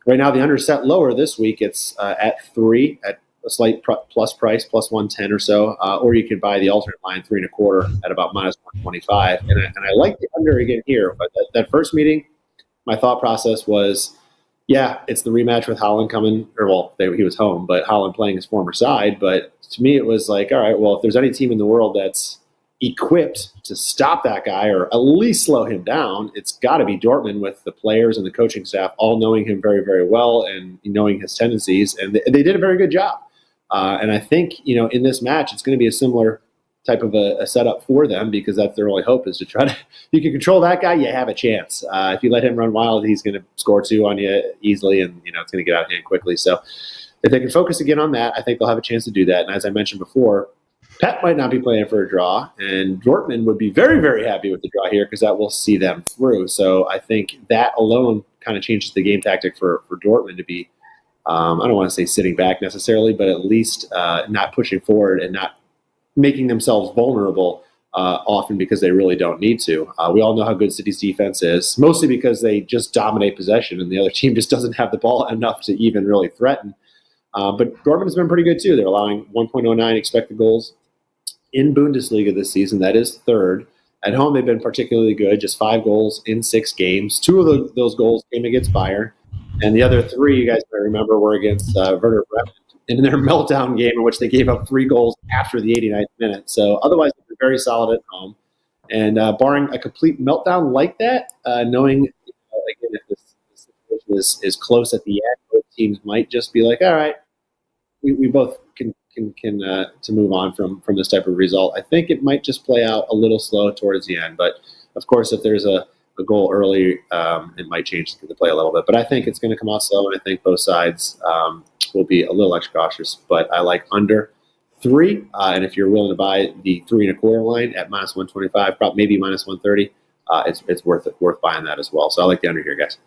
Right now, the under set lower this week. It's at 3 at a slight plus price, plus 110 or so. Or you could buy the alternate line 3.25 at about minus 125. And I like the under again here. But that first meeting, my thought process was, yeah, it's the rematch with Holland coming, or well, he was home, but Holland playing his former side. But to me, it was like, all right, well, if there's any team in the world that's equipped to stop that guy or at least slow him down, it's got to be Dortmund, with the players and the coaching staff all knowing him very, very well and knowing his tendencies. And they did a very good job. And I think, in this match, it's going to be a similar type of a setup for them, because that's their only hope, is to try to, you can control that guy, you have a chance. If you let him run wild, he's going to score 2 on you easily, and, it's going to get out of hand quickly. So if they can focus again on that, I think they'll have a chance to do that. And as I mentioned before, Pep might not be playing for a draw, and Dortmund would be very, very happy with the draw here, because that will see them through. So I think that alone kind of changes the game tactic for Dortmund to be, I don't want to say sitting back necessarily, but at least not pushing forward and not making themselves vulnerable often, because they really don't need to. We all know how good City's defense is, mostly because they just dominate possession, and the other team just doesn't have the ball enough to even really threaten. But Dortmund has been pretty good too. They're allowing 1.09 expected goals in Bundesliga this season. That is third. At home, they've been particularly good, just 5 goals in 6 games. 2 of those goals came against Bayern, and the other 3, you guys might remember, were against Werder Bremen in their meltdown game, in which they gave up 3 goals after the 89th minute. So otherwise, they're very solid at home. And barring a complete meltdown like that, knowing, again, if this situation is close at the end, both teams might just be like, all right, we both can to move on from this type of result. I think it might just play out a little slow towards the end. But, of course, if there's a goal early, it might change the play a little bit. But I think it's going to come out slow, and I think both sides will be a little extra cautious. But I like under 3. And if you're willing to buy the 3.25 line at minus 125, probably maybe minus 130, it's worth buying that as well. So I like the under here, guys.